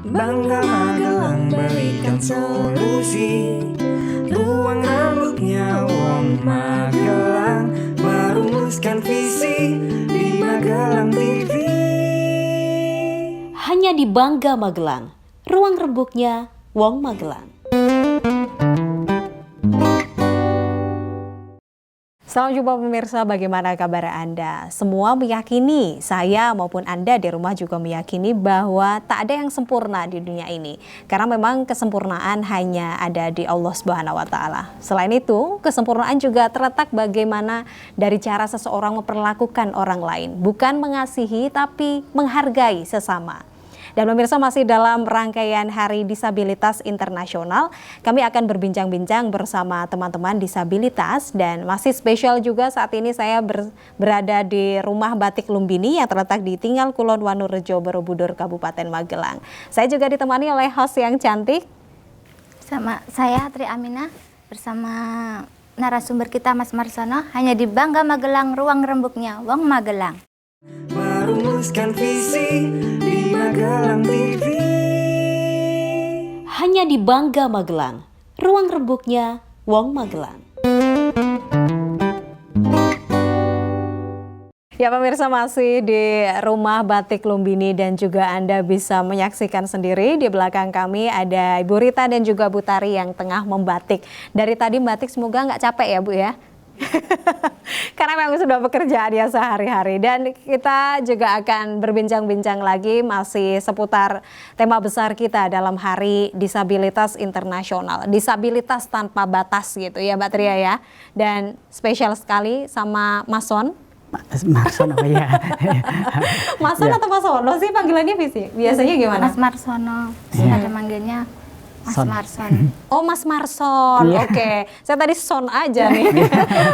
Bangga Magelang berikan solusi. Ruang rambutnya Wong Magelang, merumuskan visi di Magelang TV. Hanya di Bangga Magelang, ruang rembuknya Wong Magelang. Salam jumpa pemirsa, bagaimana kabar Anda? Semua meyakini, saya maupun Anda di rumah juga meyakini bahwa tak ada yang sempurna di dunia ini. Karena memang kesempurnaan hanya ada di Allah Subhanahu wa Ta'ala. Selain itu, kesempurnaan juga terletak bagaimana dari cara seseorang memperlakukan orang lain. Bukan mengasihi, tapi menghargai sesama. Dan pemirsa, masih dalam rangkaian Hari Disabilitas Internasional, kami akan berbincang-bincang bersama teman-teman disabilitas, dan masih spesial juga saat ini saya berada di Rumah Batik Lumbini yang terletak di Tinggal Kulon Wanurejo, Borobudur, Kabupaten Magelang. Saya juga ditemani oleh host yang cantik. Sama saya Tri Aminah bersama narasumber kita Mas Marsono, hanya di Bangga Magelang, ruang rembuknya Wong Magelang. Merumuskan visi di Magelang TV. Hanya di Bangga Magelang, ruang rembuknya Wong Magelang. Ya pemirsa, masih di Rumah Batik Lumbini dan juga Anda bisa menyaksikan sendiri di belakang kami ada Ibu Rita dan juga Bu Tari yang tengah membatik. Dari tadi membatik, semoga nggak capek ya Bu ya. Karena memang sudah pekerjaan ya sehari-hari, dan kita juga akan berbincang-bincang lagi masih seputar tema besar kita dalam Hari Disabilitas Internasional, disabilitas tanpa batas gitu ya Mbak Tria ya. Dan spesial sekali sama Mas Son. Marsono apa ya? Mas Son atau Mas Sono sih panggilannya biasanya gimana? Mas Marsono, ada manggilnya Mas Son. Marson. Oh Mas Marson, Oke. Saya tadi Son aja nih.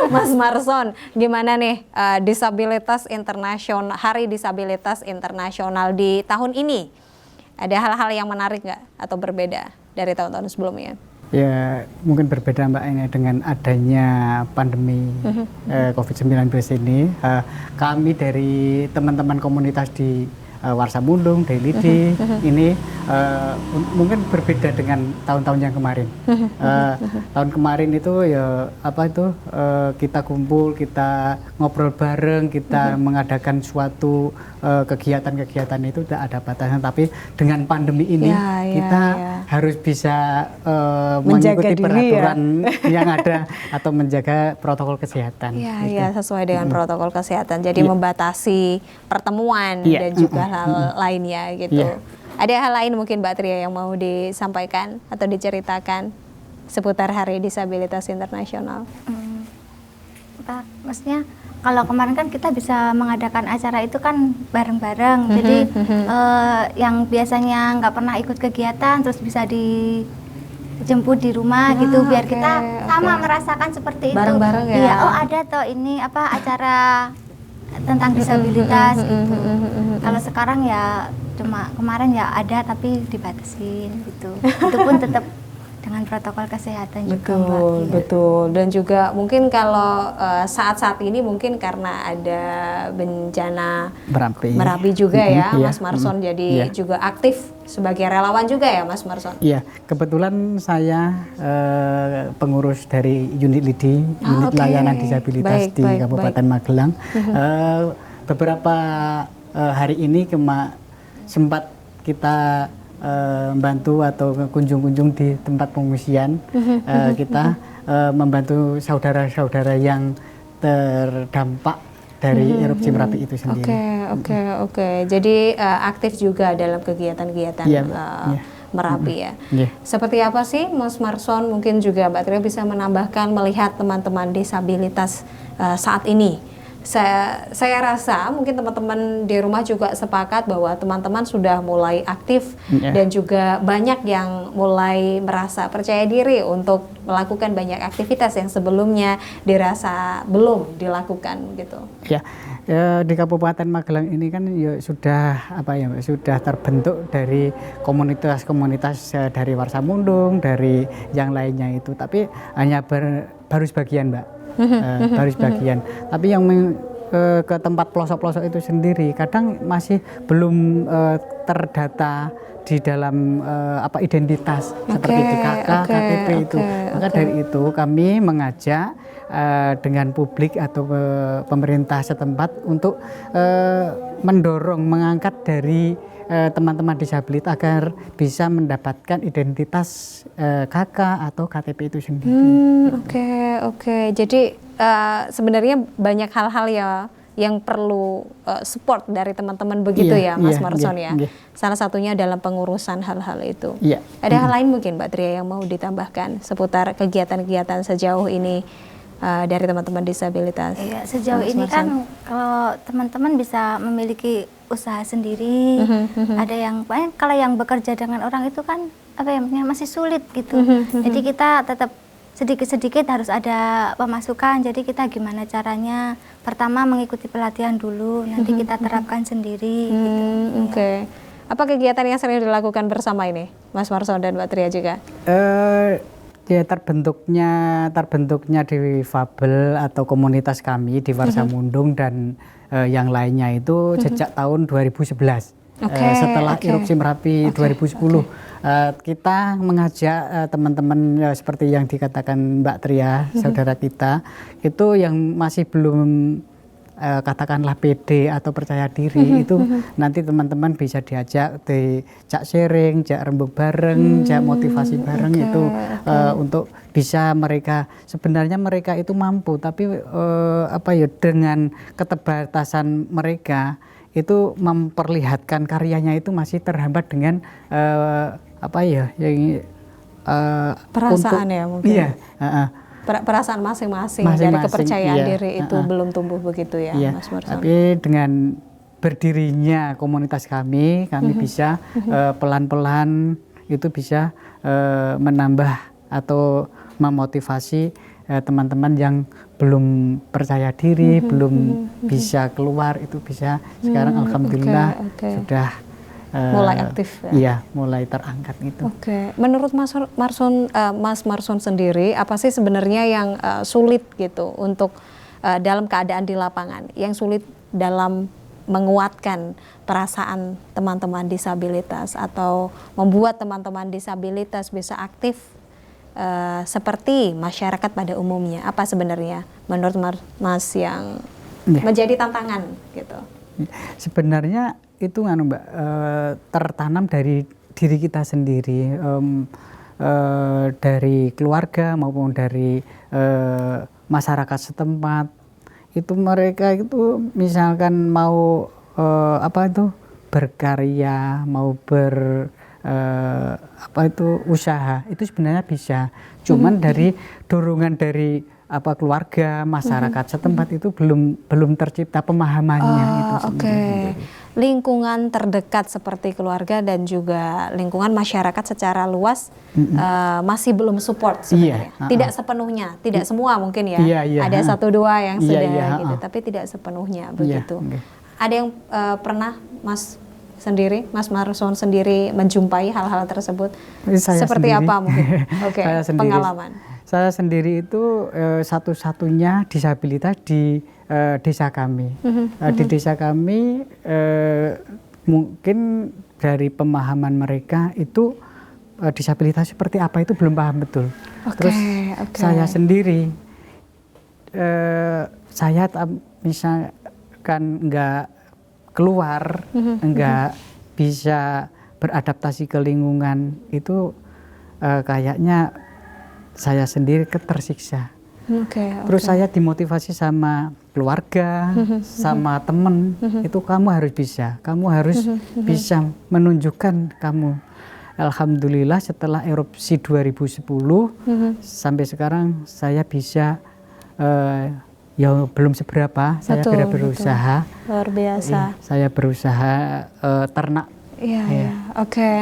Mas Marson, gimana nih Disabilitas Internasional, Hari Disabilitas Internasional di tahun ini? Ada hal-hal yang menarik nggak atau berbeda dari tahun-tahun sebelumnya? Ya mungkin berbeda Mbak ini dengan adanya pandemi COVID-19 ini. Kami dari teman-teman komunitas di Warsamundung, Dailidi ini mungkin berbeda dengan tahun-tahun yang kemarin. Tahun kemarin itu ya kita kumpul, kita ngobrol bareng, kita mengadakan suatu kegiatan-kegiatan itu tidak ada batasan. Tapi dengan pandemi ini kita harus bisa mengikuti peraturan yang ada atau menjaga protokol kesehatan. Iya, sesuai dengan protokol kesehatan. Jadi membatasi pertemuan dan juga hal lainnya gitu. Ada hal lain mungkin Mbak Tria yang mau disampaikan atau diceritakan seputar Hari Disabilitas Internasional? Pak, maksudnya kalau kemarin kan kita bisa mengadakan acara itu kan bareng-bareng, jadi yang biasanya nggak pernah ikut kegiatan terus bisa dijemput di rumah gitu, biar kita sama merasakan seperti itu. Bareng-bareng ya. Iya, oh ada toh ini acara tentang disabilitas gitu. Kalau sekarang ya cuma kemarin ya ada tapi dibatasin gitu. Itu pun tetap dengan protokol kesehatan juga Mbak. Betul. Dan juga mungkin kalau saat-saat ini mungkin karena ada bencana Merapi juga ya Mas Marson, jadi juga aktif sebagai relawan juga ya Mas Marson? Iya, kebetulan saya pengurus dari unit LIDI, unit layanan disabilitas di Kabupaten Magelang. Beberapa hari ini sempat kita membantu atau kunjung-kunjung di tempat pengungsian. Kita membantu saudara-saudara yang terdampak dari erupsi Merapi itu sendiri. Oke. Jadi aktif juga dalam kegiatan-kegiatan Merapi ya. Seperti apa sih Mas Marson? Mungkin juga Mbak Tria bisa menambahkan melihat teman-teman disabilitas saat ini. Saya rasa mungkin teman-teman di rumah juga sepakat bahwa teman-teman sudah mulai aktif dan juga banyak yang mulai merasa percaya diri untuk melakukan banyak aktivitas yang sebelumnya dirasa belum dilakukan gitu. Ya, di Kabupaten Magelang ini kan sudah terbentuk dari komunitas-komunitas dari Warsamundung, dari yang lainnya itu, tapi hanya baru sebagian Mbak. Baru sebagian. Tapi yang ke tempat pelosok-pelosok itu sendiri kadang masih belum terdata di dalam identitas seperti di KK, KTP itu. Maka dari itu kami mengajak dengan publik atau pemerintah setempat untuk mendorong, mengangkat dari teman-teman disabilitas agar bisa mendapatkan identitas KK atau KTP itu sendiri. Oke. Jadi sebenarnya banyak hal-hal ya yang perlu support dari teman-teman begitu ya, Mas Marson ya. Salah satunya dalam pengurusan hal-hal itu. Ada hal lain mungkin Mbak Tria yang mau ditambahkan seputar kegiatan-kegiatan sejauh ini dari teman-teman disabilitas? Iya, sejauh ini kan kalau teman-teman bisa memiliki usaha sendiri, ada yang kalau yang bekerja dengan orang itu kan masih sulit gitu. Jadi kita tetap sedikit-sedikit harus ada pemasukan. Jadi kita gimana caranya? Pertama mengikuti pelatihan dulu, nanti kita terapkan sendiri. Oke. Apa kegiatan yang sering dilakukan bersama ini, Mas Marson dan Mbak Tria juga? Ya terbentuknya difabel atau komunitas kami di Warsamundung dan yang lainnya itu sejak tahun 2011. Setelah erupsi Merapi 2010, kita mengajak teman-teman seperti yang dikatakan Mbak Tria, saudara kita, itu yang masih belum katakanlah pede atau percaya diri, itu nanti teman-teman bisa diajak jak sharing, jak rembuk bareng, jak motivasi bareng itu untuk bisa sebenarnya mereka itu mampu, tapi dengan keterbatasan mereka itu memperlihatkan karyanya itu masih terhambat dengan perasaan ya mungkin. Iya, perasaan masing-masing dari kepercayaan diri itu belum tumbuh begitu ya, Mas Marson. Tapi dengan berdirinya komunitas kami bisa pelan-pelan itu bisa menambah atau memotivasi teman-teman yang belum percaya diri, belum bisa keluar, itu bisa sekarang alhamdulillah sudah mulai aktif ya? Iya, mulai terangkat gitu. Menurut Mas Marson sendiri, apa sih sebenarnya yang sulit gitu untuk dalam keadaan di lapangan, yang sulit dalam menguatkan perasaan teman-teman disabilitas atau membuat teman-teman disabilitas bisa aktif seperti masyarakat pada umumnya? Apa sebenarnya menurut Mas yang menjadi tantangan gitu? Sebenarnya itu Mbak, tertanam dari diri kita sendiri, dari keluarga maupun dari masyarakat setempat. Itu mereka itu misalkan mau berkarya, mau usaha, itu sebenarnya bisa. Cuman dari dorongan dari keluarga, masyarakat setempat itu belum tercipta pemahamannya itu sendiri. Lingkungan terdekat seperti keluarga dan juga lingkungan masyarakat secara luas masih belum support sebenarnya. Tidak sepenuhnya, tidak semua mungkin ya. Ada 1-2 yang sudah gitu, tapi tidak sepenuhnya begitu. Ada yang pernah Mas Marson sendiri menjumpai hal-hal tersebut? Seperti sendiri. Apa mungkin? Pengalaman. Saya sendiri itu satu-satunya disabilitas di desa kami. Di desa kami mungkin dari pemahaman mereka itu disabilitas seperti apa itu belum paham betul. Terus saya sendiri, saya misalkan nggak keluar, nggak bisa beradaptasi ke lingkungan, itu kayaknya saya sendiri tersiksa. Terus saya dimotivasi sama keluarga, sama temen, itu kamu harus bisa, kamu harus bisa menunjukkan kamu. Alhamdulillah setelah erupsi 2010 sampai sekarang saya bisa, ya belum seberapa, saya berusaha. Luar biasa. Saya berusaha ternak.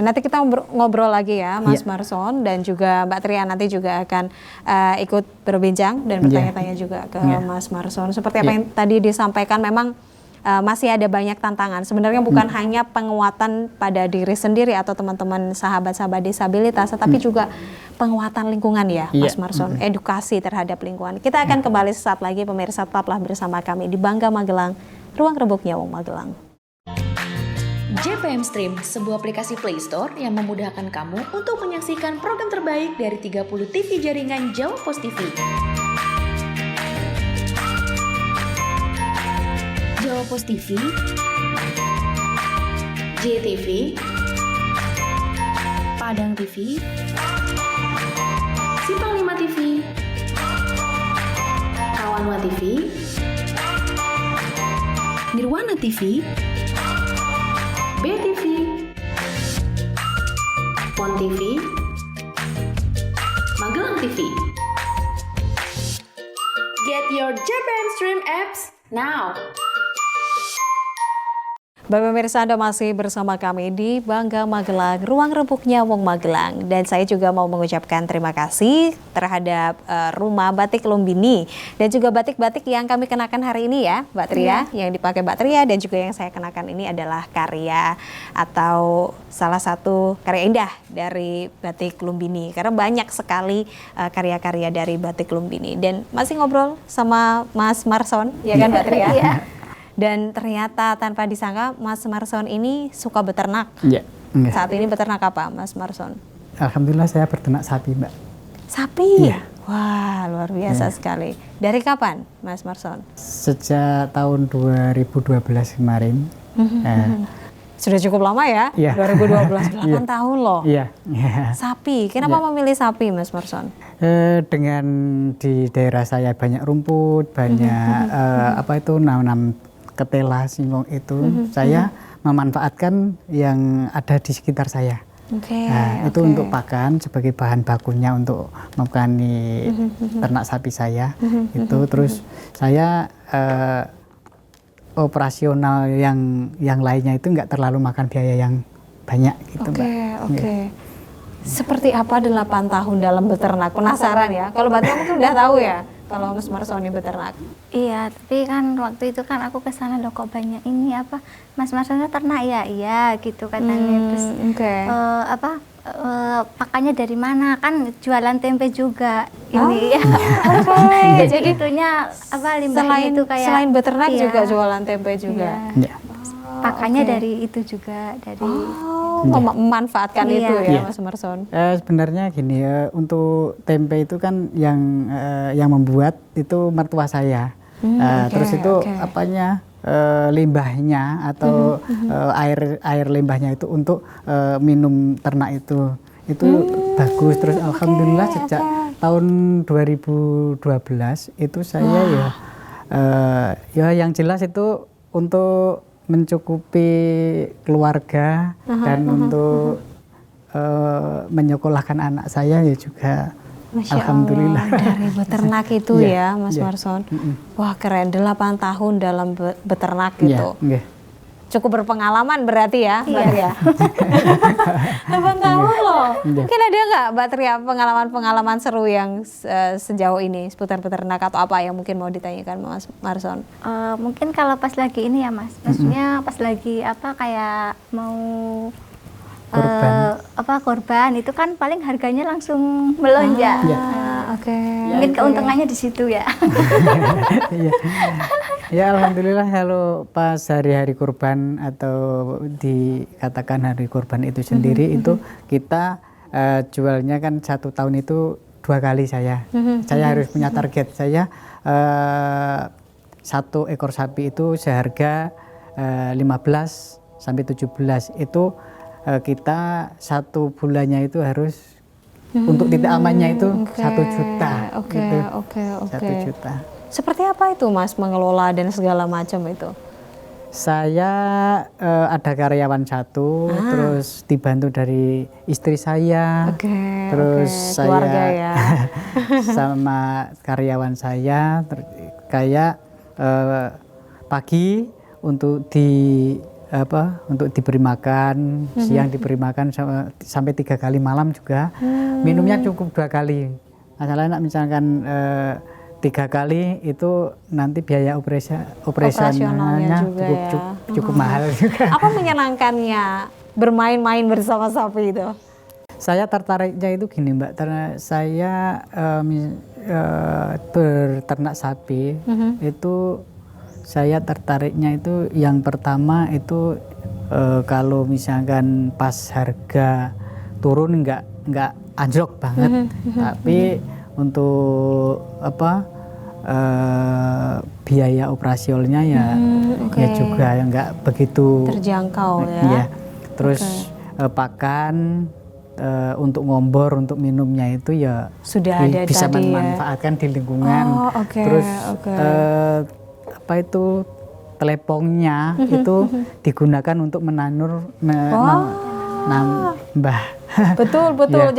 Nanti kita ngobrol lagi ya, Mas Marson, dan juga Mbak Tria nanti juga akan ikut berbincang dan bertanya-tanya juga ke Mas Marson. Seperti apa yang tadi disampaikan, memang masih ada banyak tantangan. Sebenarnya bukan hanya penguatan pada diri sendiri atau teman-teman sahabat-sahabat disabilitas, tetapi juga penguatan lingkungan ya, Mas Marson, edukasi terhadap lingkungan. Kita akan kembali sesaat lagi, pemirsa, tetaplah bersama kami di Bangga Magelang, ruang rebuknya Wong Magelang. JPM Stream, sebuah aplikasi Play Store yang memudahkan kamu untuk menyaksikan program terbaik dari 30 TV jaringan Jawa Pos TV. Jawa Pos TV, JTV, Padang TV, Simpang 5 TV, Kawanwa TV, Nirwana TV, BTV, Pon TV, Magelang TV. Get your JPM Stream apps now. Bapak pemirsa, Anda masih bersama kami di Bangga Magelang, ruang rebuknya Wong Magelang. Dan saya juga mau mengucapkan terima kasih terhadap Rumah Batik Lumbini dan juga batik-batik yang kami kenakan hari ini ya, Mbak Tria, yang dipakai Mbak Tria, dan juga yang saya kenakan ini adalah karya atau salah satu karya indah dari Batik Lumbini. Karena banyak sekali karya-karya dari Batik Lumbini. Dan masih ngobrol sama Mas Marson, ya kan Mbak Tria? Iya. Dan ternyata tanpa disangka Mas Marson ini suka beternak. Iya. Saat ini beternak apa, Mas Marson? Alhamdulillah saya berternak sapi, Mbak. Sapi? Iya. Wah, luar biasa sekali. Dari kapan, Mas Marson? Sejak tahun 2012 kemarin. Sudah cukup lama ya? Iya. 2012, 8 Iya. tahun loh. Iya. Sapi, kenapa memilih sapi, Mas Marson? Dengan di daerah saya banyak rumput, banyak apa itu nanam ketela, singkong itu, saya memanfaatkan yang ada di sekitar saya. Oke. Itu untuk pakan sebagai bahan bakunya untuk mengani ternak sapi saya. Itu terus saya operasional yang lainnya itu nggak terlalu makan biaya yang banyak gitu, Oke, Mbak. oke. Seperti apa 8 tahun dalam beternak? Penasaran ya? Kalau Mbak Tia mungkin udah tahu ya, kalau Mas Marson ini beternak. Iya, tapi kan waktu itu kan aku ke sana loh, kok banyak ini apa Mas Marsonnya ternak ya, iya gitu katanya. Terus Oke. pakannya dari mana, kan jualan tempe juga ini ya. Oke. Jadi itunya apa limbahnya Selain itu kayak selain beternak iya, juga jualan tempe juga. iya. Ya. Pakannya oke. dari itu juga dari Memanfaatkan Iya. itu ya, Iya. Mas Marson. Sebenarnya gini, untuk tempe itu kan yang membuat itu mertua saya. Oke, Terus itu oke. apanya limbahnya atau air limbahnya itu untuk minum ternak itu bagus. Terus alhamdulillah sejak tahun 2012 itu saya ya yang jelas itu untuk mencukupi keluarga dan untuk menyekolahkan anak saya ya juga. Masya Alhamdulillah. Allah, dari beternak itu Iya, ya, Mas iya. Marson. Wah, keren, 8 tahun dalam beternak Iya, gitu. nggih. Cukup berpengalaman berarti ya, Mbak Iya. Tria. 8 tahun loh. Iya. Mungkin ada nggak, Mbak Tria, pengalaman-pengalaman seru yang sejauh ini seputar beternak atau apa yang mungkin mau ditanyakan Mas Marson? mungkin kalau pas lagi ini ya Mas, maksudnya pas lagi apa kayak mau korban itu kan paling harganya langsung melonjak. Iya. Oke. Mungkin keuntungannya di situ ya. Iya. Ya alhamdulillah kalau pas hari-hari kurban atau dikatakan hari kurban itu sendiri itu kita jualnya kan 1 tahun itu 2 kali saya. Saya harus punya target saya 1 ekor sapi itu seharga 15 sampai 17 itu kita 1 bulannya itu harus untuk titik amannya itu 1 juta. Oke, gitu. oke, oke. 1 juta. Seperti apa itu Mas mengelola dan segala macam itu? Saya ada karyawan 1, terus dibantu dari istri saya, Oke, terus oke. saya Keluarga ya. sama karyawan saya kayak pagi untuk diberi makan, siang diberi makan sampai 3 kali, malam juga minumnya cukup 2 kali. Masalahnya misalkan 3 kali itu nanti biaya Operasionalnya operasionalnya juga ya. cukup mahal juga. Apa menyenangkannya bermain-main bersama sapi itu? Saya tertariknya itu gini Mbak, karena saya berternak sapi itu saya tertariknya itu yang pertama itu kalau misalkan pas harga turun nggak anjlok banget, tapi untuk biaya operasionalnya ya juga yang nggak begitu terjangkau ya. Iya. Terus pakan untuk ngombor, untuk minumnya itu ya Sudah ada bisa tadi ya. memanfaatkan di lingkungan. Terus apa itu telepongnya itu digunakan untuk menanur nambah. Betul. Iya.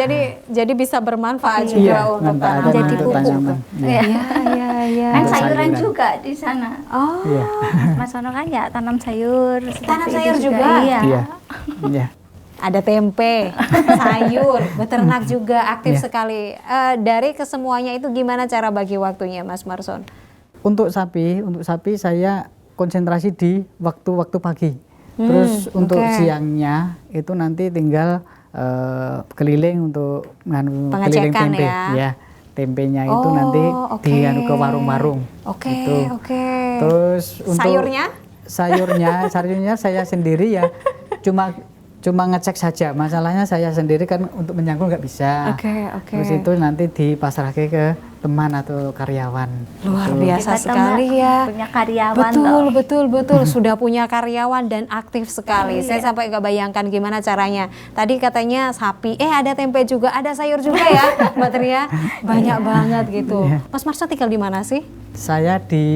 Jadi bisa bermanfaat juga untuk manfaatkan tanaman. Jadi untuk pupuk. tanaman. Iya. Iya. Kan Untuk sayuran sayuran. juga di sana. Oh, Iya. Mas Sono kan ya tanam sayur. Tanam seperti sayur itu juga? Iya. Iya. Iya. ada tempe, sayur, beternak juga aktif Iya. sekali. Dari kesemuanya itu gimana cara bagi waktunya, Mas Marson? Untuk sapi saya konsentrasi di waktu-waktu pagi. Terus untuk siangnya itu nanti tinggal keliling untuk keliling Pengecekan tempe ya. Tempenya itu nanti dianu ke warung-warung. Oke. Terus untuk sayurnya saya sendiri ya cuma ngecek saja. Masalahnya saya sendiri kan untuk menyangkul nggak bisa. Oke. Terus itu nanti dipasrahkan ke teman atau karyawan. Luar Gitu. biasa Kita sekali Mbak, ya. punya karyawan loh. Betul. Sudah punya karyawan dan aktif sekali. Saya sampai nggak bayangkan gimana caranya. Tadi katanya sapi, ada tempe juga, ada sayur juga ya, Mbak Tria. Banyak banget gitu. Mas Marson tinggal di mana sih? Saya di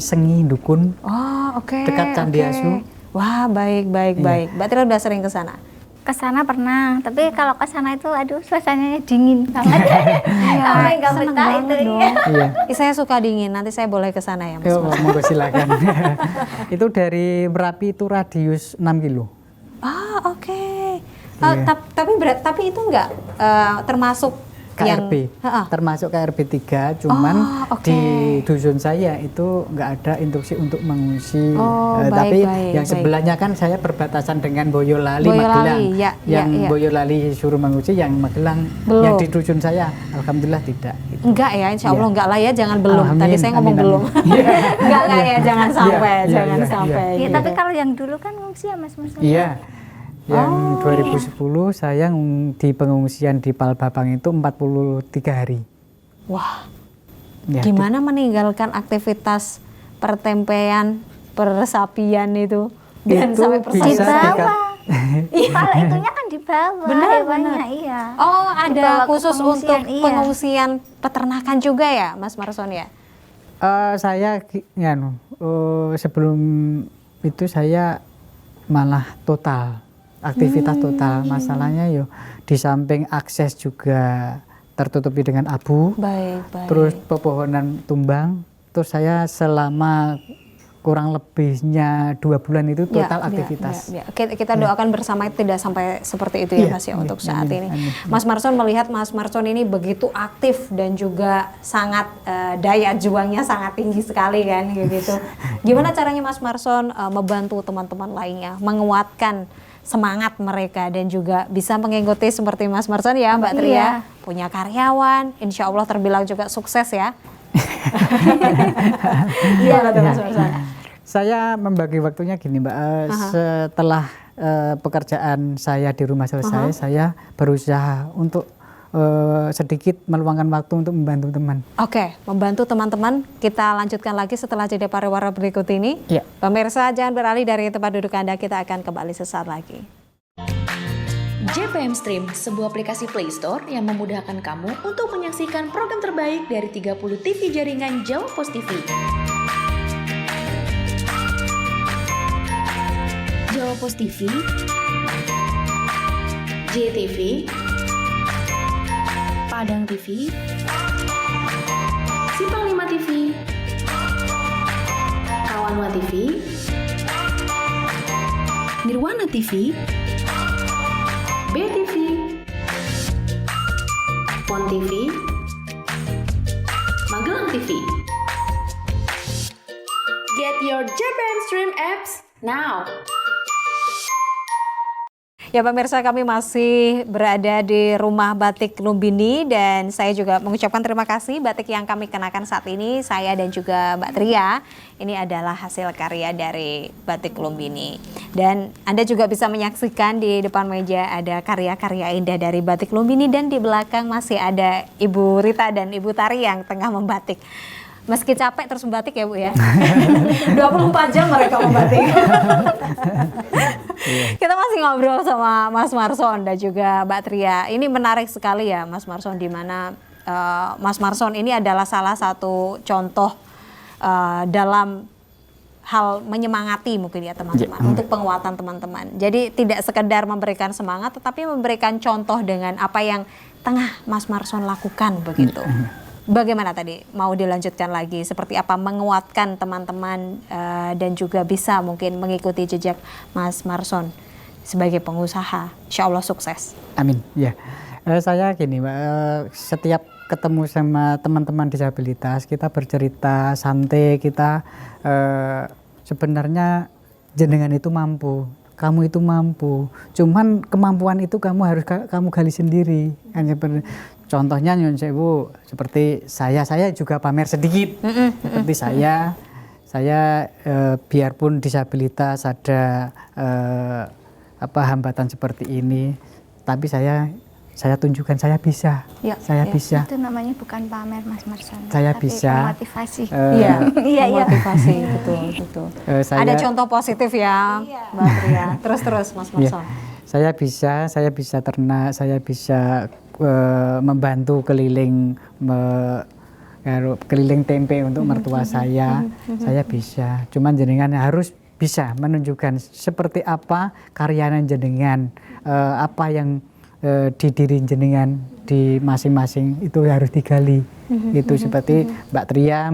Sengi Dukun. Oh, oke. Dekat Candi Asu. Wah, baik. Mbak Tria udah sering ke sana? Ke sana pernah, tapi kalau ke sana itu aduh suasananya dingin banget. Sampai nggak seneng betah banget itu. dong. Iya. Saya suka dingin, nanti saya boleh ke sana ya, Mas. Yo, monggo silakan. Itu dari Merapi itu radius 6 kilo. Ah, oke. Iya. Tapi itu enggak termasuk KRB, yang termasuk KRB 3, cuman oke. di dusun saya itu nggak ada instruksi untuk mengungsi. baik, Tapi yang baik. sebelahnya kan saya berbatasan dengan Boyolali, Boyolali, Magelang. ya, Yang ya. Boyolali suruh mengungsi, yang Magelang, Belum. yang di dusun saya, alhamdulillah tidak. Enggak ya, insya Allah Iya. enggak lah ya, jangan belum. Amin, Tadi saya ngomong amin, belum. amin. Enggak lah ya, jangan sampai, Iya, jangan iya, sampai. Ya, gitu. tapi kalau yang dulu kan ngungsi ya Mas Marson. Iya. Yang 2010 saya di pengungsian di Palbabang itu 43 hari. Wah, Ya, gimana meninggalkan aktivitas pertempean, persapian itu dan Itu sampai Di bisa persapian? bawah. Kalau itunya kan di bawah. Benar, hewannya, iya. Oh, Dibawa ada ke khusus untuk pengungsian, iya. pengungsian peternakan juga ya, Mas Marson ya? Saya sebelum itu saya malah total aktivitas total. Masalahnya di samping akses juga tertutupi dengan abu, Baik. terus pepohonan tumbang. Terus saya selama kurang lebihnya 2 bulan itu total aktivitas. Ya. Kita doakan bersama tidak sampai seperti itu ya, Iya, Mas ya, iya, untuk saat amin, ini. amin. Mas Marson melihat Mas Marson ini begitu aktif dan juga sangat daya juangnya sangat tinggi sekali kan gitu. Gimana caranya Mas Marson membantu teman-teman lainnya, menguatkan semangat mereka dan juga bisa mengikuti seperti Mas Marson ya, Mbak Tria, Iya. punya karyawan, insya Allah terbilang juga sukses ya. Iya, Mas Marson. Saya membagi waktunya gini Mbak, setelah pekerjaan saya di rumah selesai, saya berusaha untuk sedikit meluangkan waktu untuk membantu teman. Oke, membantu teman-teman. Kita lanjutkan lagi setelah jeda pariwara berikut ini. Iya. Pemirsa, jangan beralih dari tempat duduk Anda, kita akan kembali sesaat lagi. JPM Stream, sebuah aplikasi Play Store yang memudahkan kamu untuk menyaksikan program terbaik dari 30 TV jaringan Jawa Pos TV. Jawa Pos TV, JTV, Padang TV, Simpang 5 TV, Rawanwa TV, Nirwana TV, BTV, Pon TV, Magelang BM Stream apps now. Ya pemirsa, kami masih berada di Rumah Batik Lumbini dan saya juga mengucapkan terima kasih. Batik yang kami kenakan saat ini, saya dan juga Mbak Tria, ini adalah hasil karya dari Batik Lumbini. Dan Anda juga bisa menyaksikan di depan meja ada karya-karya indah dari Batik Lumbini dan di belakang masih ada Ibu Rita dan Ibu Tari yang tengah membatik. Meski capek terus membatik ya Bu ya. 24 jam mereka membatik. Kita masih ngobrol sama Mas Marson dan juga Mbak Tria. Ini menarik sekali ya Mas Marson, di mana Mas Marson ini adalah salah satu contoh dalam hal menyemangati mungkin ya teman-teman, untuk penguatan teman-teman. Jadi tidak sekedar memberikan semangat tetapi memberikan contoh dengan apa yang tengah Mas Marson lakukan begitu. Bagaimana tadi mau dilanjutkan lagi, seperti apa menguatkan teman-teman dan juga bisa mungkin mengikuti jejak Mas Marson sebagai pengusaha, insya Allah sukses. Amin. Ya, saya gini Mbak, setiap ketemu sama teman-teman disabilitas kita bercerita santai, kita sebenarnya jenengan itu mampu, kamu itu mampu, cuman kemampuan itu kamu harus kamu gali sendiri. Contohnya Nyun Sewu, seperti saya juga pamer sedikit. Seperti saya biarpun disabilitas ada hambatan seperti ini, tapi saya tunjukkan saya bisa. Ya, saya ya. bisa. Itu namanya bukan pamer Mas Marson. Saya tapi bisa. Motivasi. Iya, Iya. motivasi, betul. Ada contoh positif ya, Mbak Tria. Terus Mas Marson. Ya, saya bisa ternak, saya bisa membantu keliling tempe untuk mertua saya bisa. Cuman jenengan harus bisa menunjukkan seperti apa karyanya jenengan, apa yang di diri jenengan di masing-masing itu harus digali. Itu seperti Mbak Tria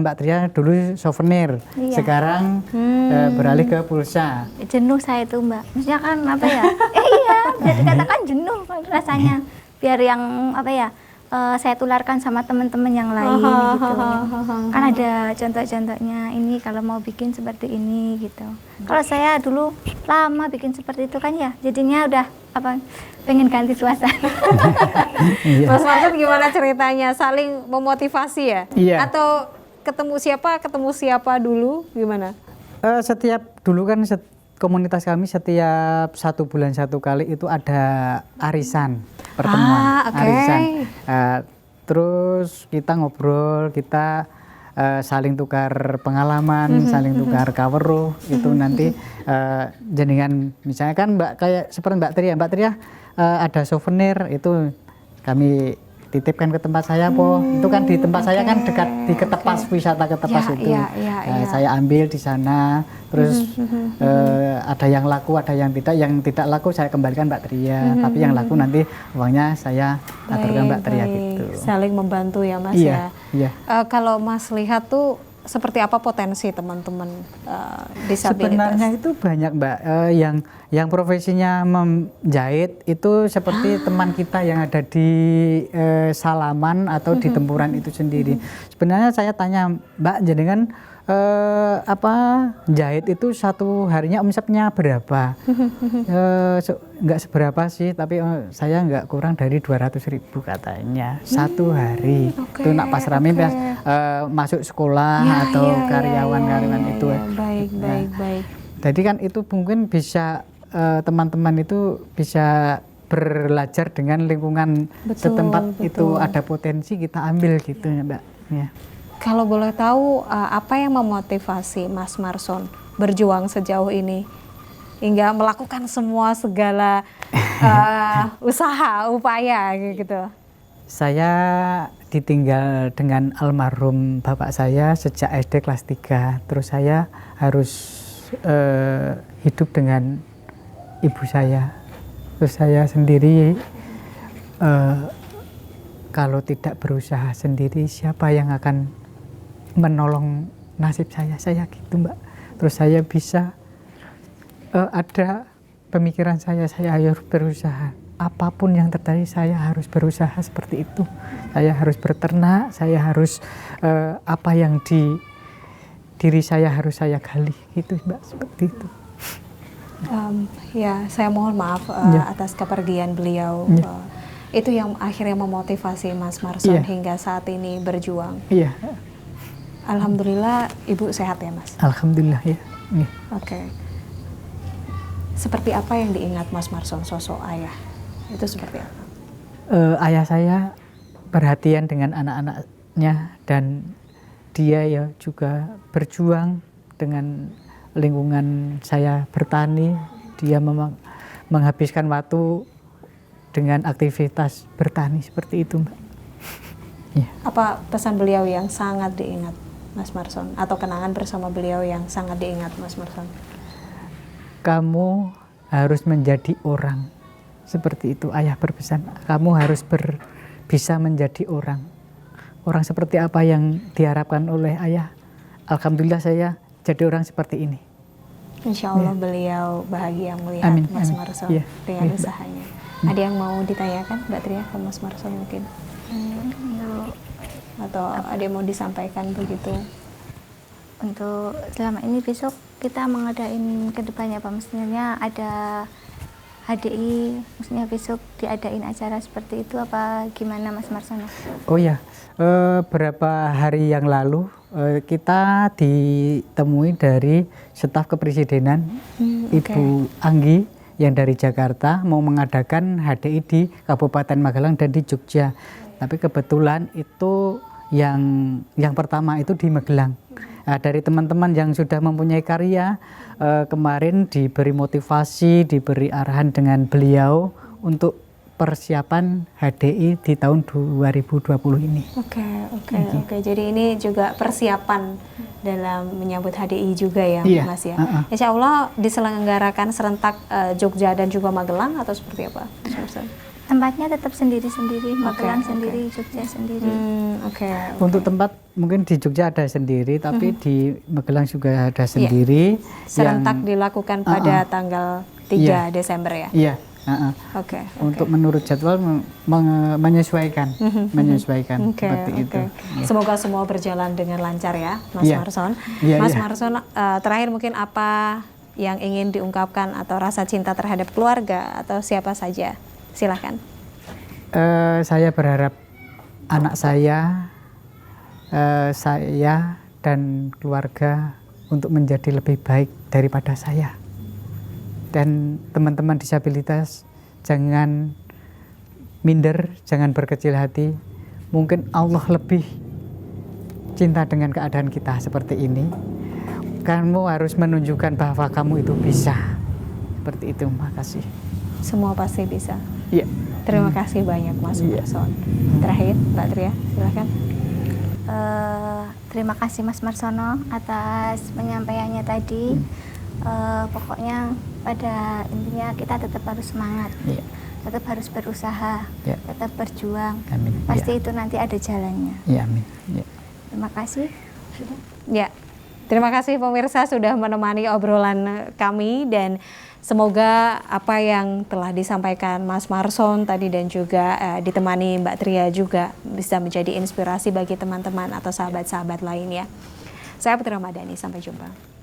dulu souvenir, sekarang beralih ke pulsa. Jenuh saya itu Mbak, maksudnya kan apa ya? Iya, jadi katakan jenuh rasanya. Biar yang saya tularkan sama teman-teman yang lain gitu. Kan ada contoh-contohnya, ini kalau mau bikin seperti ini gitu. Kalau saya dulu lama bikin seperti itu kan ya, jadinya udah pengen ganti suasana. Mas Marson gimana ceritanya, saling memotivasi ya? Iya. Atau ketemu siapa dulu gimana? Dulu kan komunitas kami setiap 1 bulan 1 kali itu ada arisan, pertemuan arisan. Terus kita ngobrol, kita saling tukar pengalaman, saling tukar kawero. Itu nanti jenengan misalnya kan seperti Mbak Tria ada souvenir, itu kami titipkan ke tempat saya itu kan di tempat saya kan dekat di Ketepas, wisata Ketepas itu. Saya ambil di sana, terus ada yang laku, ada yang tidak laku saya kembalikan Mbak Tria, tapi yang laku nanti uangnya saya aturkan Mbak Tria gitu. Saling membantu ya Mas Iya. Kalau Mas lihat tuh seperti apa potensi teman-teman disabilitas? Sebenarnya itu banyak Mbak, yang profesinya menjahit itu seperti teman kita yang ada di Salaman atau di Tempuran itu sendiri. Sebenarnya saya tanya Mbak, jenengan jahit itu satu harinya omsetnya berapa? Enggak seberapa sih, tapi saya enggak kurang dari 200.000 katanya satu hari. Itu nak pas rame masuk sekolah atau karyawan-karyawan itu. Baik. Jadi kan itu mungkin bisa teman-teman itu bisa belajar dengan lingkungan setempat. Itu ada potensi kita ambil gitu ya Mbak. Ya. Kalau boleh tahu apa yang memotivasi Mas Marson berjuang sejauh ini hingga melakukan segala usaha, upaya gitu? Saya ditinggal dengan almarhum bapak saya sejak SD kelas 3. Terus saya harus hidup dengan ibu saya. Terus saya sendiri kalau tidak berusaha sendiri, siapa yang akan menolong nasib saya gitu Mbak. Terus saya bisa ada pemikiran saya harus berusaha. Apapun yang terjadi saya harus berusaha seperti itu. Saya harus berternak, saya harus apa yang diri saya harus saya gali, gitu Mbak, seperti itu. Ya, saya mohon maaf Ya. atas kepergian beliau. Ya. Itu yang akhirnya memotivasi Mas Marson Iya. hingga saat ini berjuang. Iya, Alhamdulillah Ibu sehat ya Mas? alhamdulillah ya. Iya. Oke. Seperti apa yang diingat Mas Marson sosok ayah? Itu seperti apa? Ayah saya perhatian dengan anak-anaknya, dan dia ya juga berjuang dengan lingkungan saya bertani. Dia memang menghabiskan waktu dengan aktivitas bertani seperti itu, Mbak. Ya. Apa pesan beliau yang sangat diingat Mas Marson? Atau kenangan bersama beliau yang sangat diingat Mas Marson? Kamu harus menjadi orang, seperti itu ayah berpesan. Kamu harus bisa menjadi orang. Orang seperti apa yang diharapkan oleh ayah. Alhamdulillah saya jadi orang seperti ini. Insya Allah beliau bahagia melihat Amin, Mas amin. Marson Iya, dengan iya, Mbak. usahanya. Ada yang mau ditanyakan Mbak Tria ke Mas Marson mungkin? Atau ada yang mau disampaikan begitu? Untuk selama ini besok kita mengadain kedepannya Pak, maksudnya ada HDI, maksudnya besok diadain acara seperti itu apa gimana Mas Marsono? Oh ya, beberapa hari yang lalu kita ditemui dari staf kepresidenan Ibu Anggi yang dari Jakarta mau mengadakan HDI di Kabupaten Magelang dan di Jogja. Tapi kebetulan itu yang pertama itu di Magelang. Nah, dari teman-teman yang sudah mempunyai karya, kemarin diberi motivasi, diberi arahan dengan beliau untuk persiapan HDI di tahun 2020 ini. Oke. Jadi ini juga persiapan dalam menyambut HDI juga ya, Iya, Mas ya. Insya Allah diselenggarakan serentak Jogja dan juga Magelang atau seperti apa? Tempatnya tetap sendiri-sendiri, Magelang Oke. sendiri, Jogja sendiri. Oke. Untuk tempat mungkin di Jogja ada sendiri, tapi di Magelang juga ada sendiri. Serentak dilakukan pada tanggal 3 Iya. Desember ya? Iya. Oke. Untuk menurut jadwal menyesuaikan, seperti itu. Semoga semua berjalan dengan lancar ya, Mas Iya. Marson. Iya, Mas iya. Marson, terakhir mungkin apa yang ingin diungkapkan atau rasa cinta terhadap keluarga atau siapa saja? Silakan. Saya berharap anak saya dan keluarga untuk menjadi lebih baik daripada saya. Dan teman-teman disabilitas jangan minder, jangan berkecil hati. Mungkin Allah lebih cinta dengan keadaan kita seperti ini. Kamu harus menunjukkan bahwa kamu itu bisa. Seperti itu, makasih. Semua pasti bisa. Iya. Terima kasih banyak Mas Iya. Marson. Terakhir Mbak Tria, silakan. Terima kasih Mas Marsono atas penyampaiannya tadi. Pokoknya pada intinya kita tetap harus semangat, Iya. tetap harus berusaha, Iya. tetap berjuang. Amin. Pasti Iya. itu nanti ada jalannya. Iya, amin. Iya. Terima kasih. Ya, terima kasih pemirsa sudah menemani obrolan kami dan semoga apa yang telah disampaikan Mas Marson tadi dan juga ditemani Mbak Tria juga bisa menjadi inspirasi bagi teman-teman atau sahabat-sahabat lainnya. Saya Putri Ramadhani, sampai jumpa.